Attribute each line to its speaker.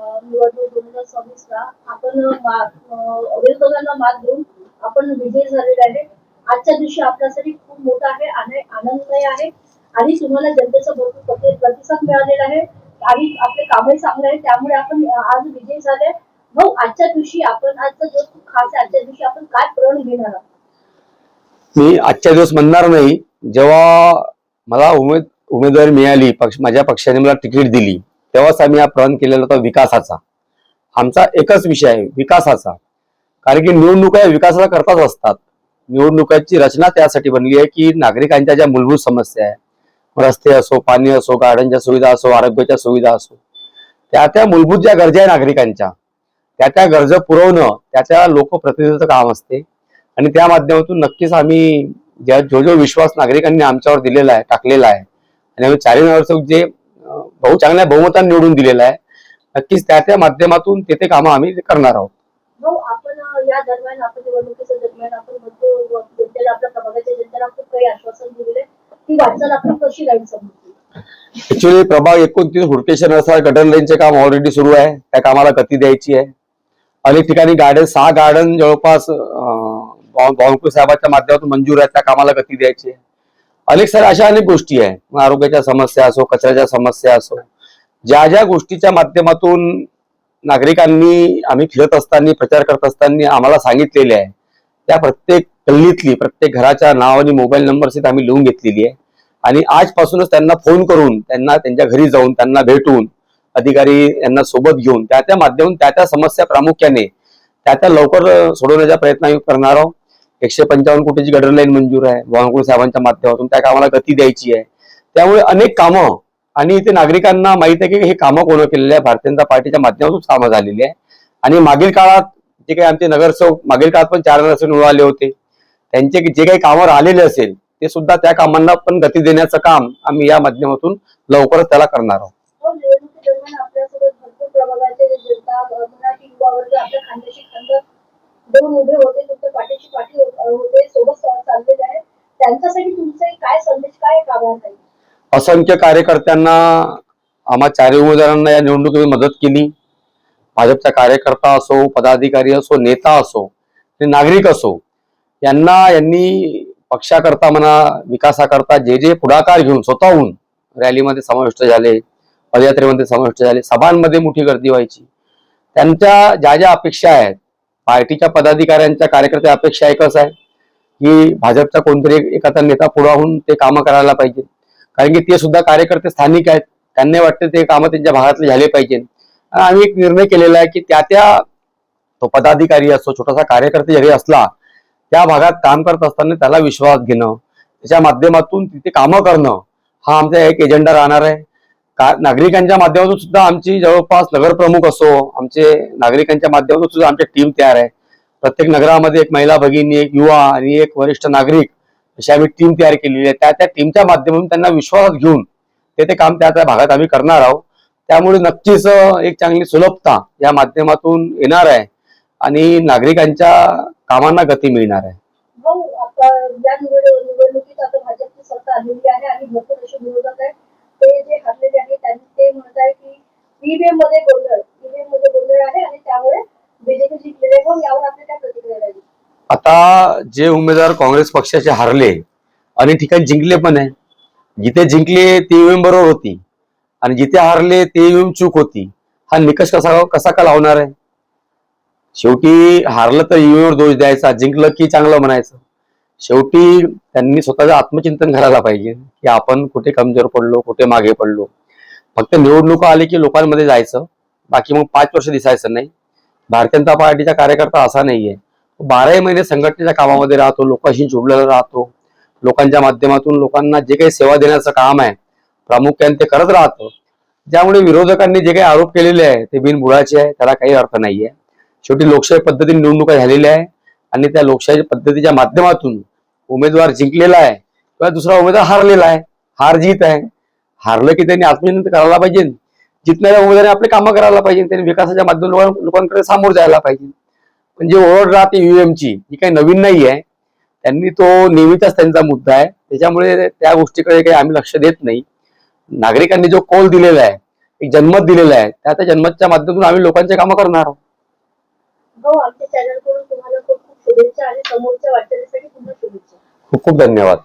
Speaker 1: निवडणूक 2026ला आपण विरोधकांना मात देऊन आपण विजयी झालेले आहे. आजच्या दिवशी आपल्यासाठी खूप मोठा आहे आणि आनंदमय आहे आणि तुम्हाला जनतेचा भरपूर प्रतिसाद मिळालेला आहे आणि आपले कामही चांगले आहे, त्यामुळे आपण आज विजयी झाले. भाऊ, आजच्या दिवशी आपण आजचा दिवस खूप खास आहे. आजच्या दिवशी आपण काय प्रण घेणार आहोत?
Speaker 2: मी आजच्या दिवस म्हणणार नाही. जेव्हा मला उमेदवारी मिळाली, माझ्या पक्षाने मला तिकीट दिली, तेव्हाच आम्ही हा प्रण केलेला होता विकासाचा. आमचा एकच विषय आहे, विकासाचा. कारण की निवडणुका विकासाचा करताच असतात. निवडणुकांची रचना त्यासाठी बनली आहे की नागरिकांच्या ज्या मूलभूत समस्या आहे, रस्ते असो, पाणी असो, गार्डनच्या सुविधा असो, आरोग्याच्या सुविधा असो, त्या मूलभूत ज्या गरजा आहे नागरिकांच्या, त्या गरजा पुरवणं त्या लोकप्रतिनिधीचं काम असते. आणि त्या माध्यमातून नक्कीच आम्ही जो विश्वास नागरिकांनी आमच्यावर दिलेला आहे, टाकलेला आहे, आणि आम्ही 4 नगरसेवक जे चांगल्या बहुमताने निवडून दिलेला आहे, नक्कीच त्या माध्यमातून ते कामं आम्ही करणार आहोत.
Speaker 1: भाऊ, आपण या दरम्यान आपण निवडणुकीच्या दरम्यान आपण म्हणतो जनतेला, आपल्या प्रभागाच्या जनतेला खूप काही आश्वासन दिलेले, ती वाटचाल आपण कशी राहील समजते?
Speaker 2: ऍक्च्युली प्रभाग 29 हुडकेश्वर गटर लाईनचे काम ऑलरेडी सुरू आहे. त्या कामाला गती द्यायची आहे. अनेक ठिकाणी 6 गार्डन जवळपास बावनकुळे साहेबांच्या माध्यमातून मंजूर आहे, त्या कामाला गती द्यायची आहे. अनेक गोष्टी आहे. आरोग्याच्या समस्या असो, कचऱ्याच्या समस्या असो, ज्या गोष्टीच्या माध्यमातून नागरिकांनी आम्ही फिरत असताना, प्रचार करत असताना आम्हाला सांगितलेले आहे, त्या प्रत्येक गल्लीतली, प्रत्येक घराच्या नाव आणि मोबाईल नंबर सहित आम्ही लिहून घेतलेली आहे. आणि आजपासूनच त्यांना फोन करून, त्यांना त्यांच्या घरी जाऊन, त्यांना भेटून, अधिकारी यांना सोबत घेऊन त्या माध्यमातून त्या समस्या प्रामुख्याने त्या लवकर सोडवण्याचा प्रयत्न आम्ही करणार आहोत. 155 कोटीची गटर लाईन मंजूर आहे बावनकुळे साहेबांच्या माध्यमातून, त्या कामाला गती द्यायची आहे. त्यामुळे अनेक कामं, आणि इथे नागरिकांना माहित आहे की हे कामं कोण केलेले आहे, भारतीय जनता पार्टीच्या माध्यमातून कामं झालेली आहे. आणि मागील काळात जे काही आमचे नगरसेवक, मागील काळात पण 4 नगरसेवक निवडून आले होते, त्यांचे जे काही कामं राहिलेले असेल ते सुद्धा त्या कामांना पण गती देण्याचं काम आम्ही या माध्यमातून लवकरच त्याला करणार आहोत.
Speaker 1: आपल्यासोबत भरपूर प्रभागाचे जनता, मराठी युवा वर्ग आपल्या खांद्याशी खांदा देऊन उभे होते, तुमच्या पाठीशी पाठी होते, सोबत चाललेले आहे. त्यांच्यासाठी तुमचे काय संदेश, काय आभार आहे?
Speaker 2: असंख्य कार्यकर्त्यांना, आम्हा 4 उमेदवारांना या निवडणुकीत मदत केली. भाजपचा कार्यकर्ता असो, पदाधिकारी असो, नेता असो, नागरिक असो, यांनी पक्षाकरता म्हणा, विकासाकरता जे पुढाकार घेऊन स्वतःहून रॅलीमध्ये समाविष्ट झाले, पदयात्रेमध्ये समाविष्ट झाले, सभांमध्ये मोठी गर्दी व्हायची. त्यांच्या ज्या अपेक्षा आहेत, पार्टीच्या पदाधिकाऱ्यांच्या, कार्यकर्त्या अपेक्षा एकच आहे की भाजपचा कोणतरी एखादा नेता पुढाहून ते कामं करायला पाहिजे. कारण की ते सुद्धा कार्यकर्ते स्थानिक आहेत, त्यांना वाटतं ते कामं त्यांच्या भागातले झाले पाहिजे. आम्ही एक निर्णय केलेला आहे की तो पदाधिकारी असो, छोटासा कार्यकर्ते जरी असला, त्या भागात काम करत असताना त्याला विश्वास घेणं, त्याच्या माध्यमातून तिथे कामं करणं, हा आमचा एक एजेंडा राहणार आहे. नागरिकांच्या माध्यमातून सुद्धा आमची जवळपास नगरप्रमुख असो, आमचे नागरिकांच्या माध्यमातून सुद्धा आमची टीम तयार आहे. प्रत्येक नगरामध्ये एक महिला भगिनी, एक युवा आणि एक वरिष्ठ नागरिक अशी आम्ही टीम तयार केलेली आहे. त्या टीमच्या माध्यमातून त्यांना विश्वासात घेऊन ते काम त्या भागात आम्ही करणार आहोत. त्यामुळे नक्कीच एक चांगली सुलभता या माध्यमातून येणार आहे आणि नागरिकांच्या कामांना गती मिळणार आहे.
Speaker 1: भाऊ, आता या निवडणुकीत आता भाजपची सत्ता आलेली आहे आणि भरपूर असे विरोधक आहेत, ते जे हरलेले आहेत त्यांनी ते म्हणत आहे की ईव्हीएम मध्ये गोंधळ आहे आणि त्यामुळे बीजेपी जिंकलेले आहे. भाऊ, यावर आपली काय प्रतिक्रिया राहील?
Speaker 2: आता जे उमेदवार काँग्रेस पक्षाचे हारले, अनेक ठिकाणी जिंकले पण आहे. जिथे जिंकले ते ईव्हीएम बरोबर होती आणि जिथे हारले ते ईव्हीएम चूक होती. हा निकष कसा का लावणार आहे? शेवटी हारलं तर ईव्हीएम वर दोष द्यायचा, जिंकलं की चांगलं म्हणायचं. शेवटी त्यांनी स्वतःचं आत्मचिंतन करायला पाहिजे की आपण कुठे कमजोर पडलो, कुठे मागे पडलो. फक्त निवडणुका आले की लोकांमध्ये जायचं, बाकी मग 5 वर्ष दिसायचं नाही. भारतीय जनता पार्टीचा कार्यकर्ता असा नाहीये. 12 महिने संघटनेच्या कामामध्ये राहतो, लोकांशी जोडलेला राहतो, लोकांच्या माध्यमातून लोकांना जे काही सेवा देण्याचं काम आहे प्रामुख्याने ते करत राहतो. ज्यामुळे विरोधकांनी जे काही आरोप केलेले आहे ते बिनबुडाचे आहे, त्याला काही अर्थ नाहीये. शेवटी लोकशाही पद्धतीने निवडणुका झालेल्या आहे आणि त्या लोकशाही पद्धतीच्या माध्यमातून उमेदवार जिंकलेला आहे किंवा दुसरा उमेदवार हारलेला आहे. हार जीत आहे. हारलं की त्यांनी आत्मचिंतन करायला पाहिजे. जिंकणाऱ्या उमेदवारांनी आपले कामं करायला पाहिजे, त्यांनी विकासाच्या माध्यमातून लोकांकडे सामोरं जायला पाहिजे. पण जे ओरड राहते ईव्हीएमची, ही काही नवीन नाही आहे. त्यांनी तो नेहमीचाच त्यांचा मुद्दा आहे. त्याच्यामुळे त्या गोष्टीकडे काही आम्ही लक्ष देत नाही. नागरिकांनी जो कौल दिलेला आहे एक जन्मत दिलेला आहे, त्या जन्मतच्या माध्यमातून आम्ही लोकांचे कामं करणार आहोत.
Speaker 1: हो, आमच्या चॅनल कडून तुम्हाला खूप खूप शुभेच्छा आणि समोरच्या वाटचालीसाठी पुन्हा शुभेच्छा.
Speaker 2: खूप खूप धन्यवाद.